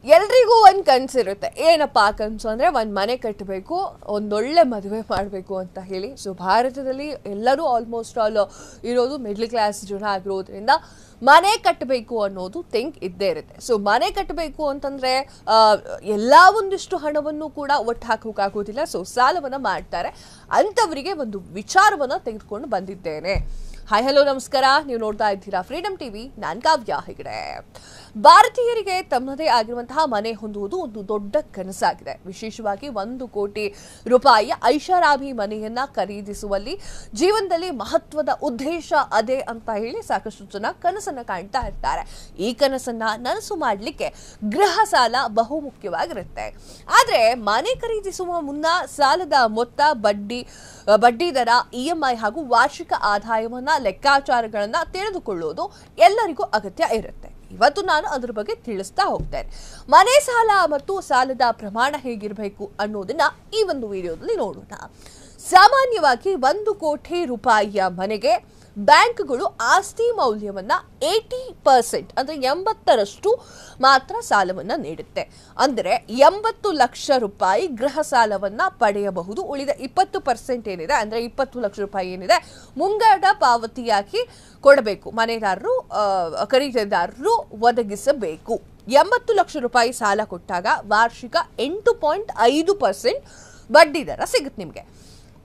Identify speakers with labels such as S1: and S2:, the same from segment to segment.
S1: ಎಲ್ರಿಗೂ ಒಂದು ಕನಸಿರುತ್ತೆ. ಏನಪ್ಪ ಆ ಕನಸು ಅಂದರೆ ಒಂದು ಮನೆ ಕಟ್ಟಬೇಕು, ಒಂದೊಳ್ಳೆ ಮದುವೆ ಮಾಡಬೇಕು ಅಂತ ಹೇಳಿ. ಸೊ ಭಾರತದಲ್ಲಿ ಎಲ್ಲರೂ ಆಲ್ಮೋಸ್ಟ್ ಆಲ್ ಇರೋದು ಮಿಡ್ಲ್ ಕ್ಲಾಸ್ ಜನ ಆಗಿರೋದ್ರಿಂದ ಮನೆ ಕಟ್ಟಬೇಕು ಅನ್ನೋದು ಥಿಂಕ್ ಇದ್ದೇ ಇರುತ್ತೆ. ಸೊ ಮನೆ ಕಟ್ಟಬೇಕು ಅಂತಂದರೆ ಎಲ್ಲ ಒಂದಿಷ್ಟು ಹಣವನ್ನು ಕೂಡ ಒಟ್ಟು ಹಾಕೋಕ್ಕಾಗೋದಿಲ್ಲ. ಸೊ ಸಾಲವನ್ನು ಮಾಡ್ತಾರೆ. ಅಂಥವರಿಗೆ ಒಂದು ವಿಚಾರವನ್ನು ತೆಗೆದುಕೊಂಡು ಬಂದಿದ್ದೇನೆ. ಹಾಯ್ ಹಲೋ ನಮಸ್ಕಾರ, ನೀವು ನೋಡ್ತಾ ಇದ್ದೀರಾ ಫ್ರೀಡಮ್ ಟಿವಿ. ನಾನು ಕಾವ್ಯ ಹೆಗಡೆ. ಭಾರತೀಯರಿಗೆ ತಮ್ಮದೇ ಆಗಿರುವಂತಹ ಮನೆ ಹೊಂದುವುದು ಒಂದು ದೊಡ್ಡ ಕನಸಾಗಿದೆ. ವಿಶೇಷವಾಗಿ 1 ಕೋಟಿ ರೂಪಾಯಿಯ ಐಷಾರಾಮಿ ಮನೆಯನ್ನ ಖರೀದಿಸುವಲ್ಲಿ ಜೀವನದಲ್ಲಿ ಮಹತ್ವದ ಉದ್ದೇಶ ಅದೇ ಅಂತ ಹೇಳಿ ಸಾಕಷ್ಟು ಜನ ಕನಸನ್ನ ಕಾಣ್ತಾ ಇರ್ತಾರೆ. ಈ ಕನಸನ್ನ ನನಸು ಮಾಡಲಿಕ್ಕೆ ಗೃಹ ಸಾಲ ಬಹುಮುಖ್ಯವಾಗಿರುತ್ತೆ. ಆದ್ರೆ ಮನೆ ಖರೀದಿಸುವ ಮುನ್ನ ಸಾಲದ ಮೊತ್ತ, ಬಡ್ಡಿ ದರ, EMI ಹಾಗೂ ವಾರ್ಷಿಕ ಆದಾಯವನ್ನ ಲೆಕ್ಕಾಚಾರಗಳನ್ನ ತಿಳಿದುಕೊಳ್ಳುವುದು ಎಲ್ಲರಿಗೂ ಅಗತ್ಯ ಇರುತ್ತೆ. ಇವತ್ತು ನಾನು ಅದರ ಬಗ್ಗೆ ತಿಳಿಸ್ತಾ ಹೋಗ್ತೇನೆ. ಮನೆ ಸಾಲ ಮತ್ತು ಸಾಲದ ಪ್ರಮಾಣ ಹೇಗಿರಬೇಕು ಅನ್ನೋದನ್ನ ಈ ಒಂದು ವಿಡಿಯೋದಲ್ಲಿ ನೋಡೋಣ. ಸಾಮಾನ್ಯವಾಗಿ 1 ಕೋಟಿ ರೂಪಾಯಿಯ ಮನೆಗೆ ಬ್ಯಾಂಕ್ಗಳು ಆಸ್ತಿ ಮೌಲ್ಯವನ್ನ 80% ಅಂದ್ರೆ 80% ಮಾತ್ರ ಸಾಲವನ್ನ ನೀಡುತ್ತೆ. ಅಂದರೆ 80 ಲಕ್ಷ ರೂಪಾಯಿ ಗೃಹ ಸಾಲವನ್ನ ಪಡೆಯಬಹುದು. ಉಳಿದ 20% ಏನಿದೆ, ಅಂದ್ರೆ 20 ಲಕ್ಷ ರೂಪಾಯಿ ಏನಿದೆ, ಮುಂಗಡ ಪಾವತಿಯಾಗಿ ಕೊಡಬೇಕು. ಮನೆದಾರರು, ಖರೀದಿದಾರರು ಒದಗಿಸಬೇಕು. 80 ಲಕ್ಷ ರೂಪಾಯಿ ಸಾಲ ಕೊಟ್ಟಾಗ ವಾರ್ಷಿಕ 8.5% ಬಡ್ಡಿ ದರ ಸಿಗುತ್ತೆ ನಿಮಗೆ.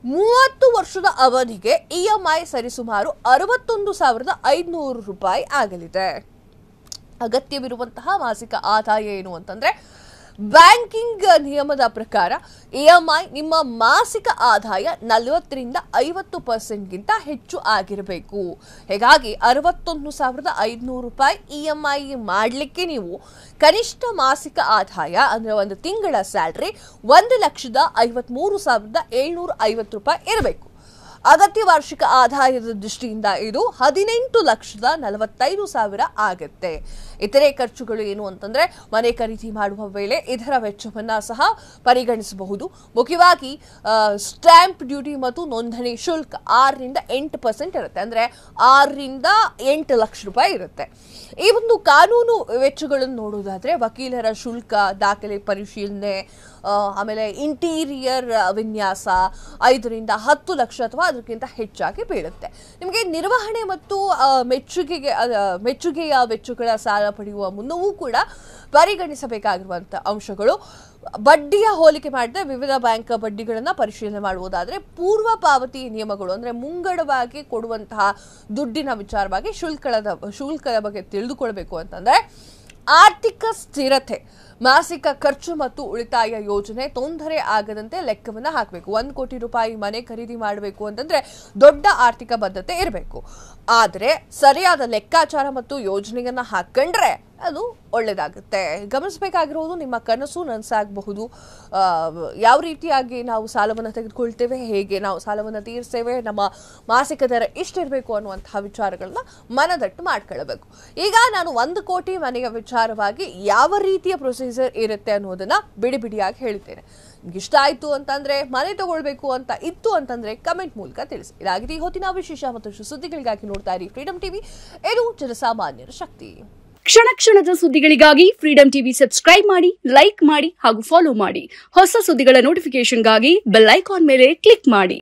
S1: 30 ವರ್ಷದ ಅವಧಿಗೆ EMI ಸರಿಸುಮಾರು 61,500 ರೂಪಾಯಿ ಆಗಲಿದೆ. ಅಗತ್ಯವಿರುವಂತಹ ಮಾಸಿಕ ಆದಾಯ ಏನು ಅಂತಂದ್ರೆ, ಬ್ಯಾಂಕಿಂಗ್ ನಿಯಮದ ಪ್ರಕಾರ EMI ನಿಮ್ಮ ಮಾಸಿಕ ಆದಾಯ 40ರಿಂದ 50%ಗಿಂತ ಹೆಚ್ಚು ಆಗಿರಬೇಕು. ಹೀಗಾಗಿ 61,500 ರೂಪಾಯಿ EMI ಮಾಡಲಿಕ್ಕೆ ನೀವು ಕನಿಷ್ಠ ಮಾಸಿಕ ಆದಾಯ ಅಂದ್ರೆ ಒಂದು ತಿಂಗಳ ಸ್ಯಾಲರಿ 1,53,750 ರೂಪಾಯಿ ಇರಬೇಕು. ಅಗತ್ಯ ವಾರ್ಷಿಕ ಆದಾಯದ ದೃಷ್ಟಿಯಿಂದ ಇದು 18,45,000 ಆಗುತ್ತೆ. ಇತರೆ ಖರ್ಚುಗಳು ಏನು ಅಂತಂದ್ರೆ, ಮನೆ ಖರೀದಿ ಮಾಡುವ ವೇಳೆ ಇದರ ವೆಚ್ಚವನ್ನ ಸಹ ಪರಿಗಣಿಸಬಹುದು. ಮುಖ್ಯವಾಗಿ ಸ್ಟ್ಯಾಂಪ್ ಡ್ಯೂಟಿ ಮತ್ತು ನೋಂದಣಿ ಶುಲ್ಕ 6ರಿಂದ 8% ಇರುತ್ತೆ. ಅಂದ್ರೆ 6ರಿಂದ 8 ಲಕ್ಷ ರೂಪಾಯಿ ಇರುತ್ತೆ. ಈ ಒಂದು ಕಾನೂನು ವೆಚ್ಚಗಳನ್ನು ನೋಡೋದಾದ್ರೆ, ವಕೀಲರ ಶುಲ್ಕ, ದಾಖಲೆ ಪರಿಶೀಲನೆ, ಆಮೇಲೆ ಇಂಟೀರಿಯರ್ ವಿನ್ಯಾಸ 5ರಿಂದ 10 ಲಕ್ಷ ಅಥವಾ ಅದಕ್ಕಿಂತ ಹೆಚ್ಚಾಗಿ ಬೀಳುತ್ತೆ. ನಿಮಗೆ ನಿರ್ವಹಣೆ ಮತ್ತು ಮೆಚ್ಚುಗೆಯ ವೆಚ್ಚಗಳ ಸಾಲ ಪಡೆಯುವ ಮುನ್ನವೂ ಕೂಡ ಪರಿಗಣಿಸಬೇಕಾಗಿರುವಂತಹ ಅಂಶಗಳು. ಬಡ್ಡಿಯ ಹೋಲಿಕೆ ಮಾಡಿದ್ರೆ ವಿವಿಧ ಬ್ಯಾಂಕ್ ಬಡ್ಡಿಗಳನ್ನ ಪರಿಶೀಲನೆ ಮಾಡುವುದಾದ್ರೆ, ಪೂರ್ವ ಪಾವತಿ ನಿಯಮಗಳು ಅಂದ್ರೆ ಮುಂಗಡವಾಗಿ ಕೊಡುವಂತಹ ದುಡ್ಡಿನ ವಿಚಾರವಾಗಿ ಶುಲ್ಕದ ಬಗ್ಗೆ ತಿಳಿದುಕೊಳ್ಬೇಕು ಅಂತಂದ್ರೆ, ಆರ್ಥಿಕ ಸ್ಥಿರತೆ, ಮಾಸಿಕ ಖರ್ಚು ಮತ್ತು ಉಳಿತಾಯ ಯೋಜನೆ ತೊಂದರೆ ಆಗದಂತೆ ಲೆಕ್ಕವನ್ನ ಹಾಕಬೇಕು. 1 ಕೋಟಿ ರೂಪಾಯಿ ಮನೆ ಖರೀದಿ ಮಾಡಬೇಕು ಅಂತಂದ್ರೆ ದೊಡ್ಡ ಆರ್ಥಿಕ ಬದ್ಧತೆ ಇರಬೇಕು. ಆದರೆ ಸರಿಯಾದ ಲೆಕ್ಕಾಚಾರ ಮತ್ತು ಯೋಜನೆಯನ್ನ ಹಾಕೊಂಡ್ರೆ ಅದು ಒಳ್ಳೇದಾಗುತ್ತೆ. ಗಮನಿಸಬೇಕಾಗಿರೋದು, ನಿಮ್ಮ ಕನಸು ನನಸಾಗಬಹುದು. ಯಾವ ರೀತಿಯಾಗಿ ನಾವು ಸಾಲವನ್ನು ತೆಗೆದುಕೊಳ್ತೇವೆ, ಹೇಗೆ ನಾವು ಸಾಲವನ್ನು ತೀರಿಸ್ತೇವೆ, ನಮ್ಮ ಮಾಸಿಕ ದರ ಇಷ್ಟಿರಬೇಕು ಅನ್ನುವಂತಹ ವಿಚಾರಗಳನ್ನ ಮನದಟ್ಟು ಮಾಡ್ಕೊಳ್ಬೇಕು. ಈಗ ನಾನು 1 ಕೋಟಿ ಮನೆಯ ವಿಚಾರವಾಗಿ ಯಾವ ರೀತಿಯ ಪ್ರೊಸೀಜರ್ ಇರುತ್ತೆ ಅನ್ನೋದನ್ನ ಬಿಡಿಯಾಗಿ ಹೇಳ್ತೇನೆ. ನಿಮ್ಗೆ ಇಷ್ಟ ಆಯ್ತು ಅಂತಂದ್ರೆ, ಮನೆ ತಗೊಳ್ಬೇಕು ಅಂತ ಇತ್ತು ಅಂತಂದ್ರೆ ಕಮೆಂಟ್ ಮೂಲಕ ತಿಳಿಸಿ. ಇದಾಗಿದೆ ಹೊತ್ತಿನ ವಿಶೇಷ ಮತ್ತು ಸುದ್ದಿಗಳಿಗಾಗಿ ನೋಡ್ತಾ ಇರಿ ಫ್ರೀಡಮ್ ಟಿವಿ. ಇದು ಜನಸಾಮಾನ್ಯರ ಶಕ್ತಿ.
S2: ಕ್ಷಣ ಕ್ಷಣದ ಸುದ್ದಿಗಳಿಗಾಗಿ ಫ್ರೀಡಮ್ ಟಿವಿ ಸಬ್ಸ್ಕ್ರೈಬ್ ಮಾಡಿ, ಲೈಕ್ ಮಾಡಿ ಹಾಗೂ ಫಾಲೋ ಮಾಡಿ. ಹೊಸ ಸುದ್ದಿಗಳ ನೋಟಿಫಿಕೇಶನ್ಗಾಗಿ ಬೆಲ್ ಐಕಾನ್ ಮೇಲೆ ಕ್ಲಿಕ್ ಮಾಡಿ.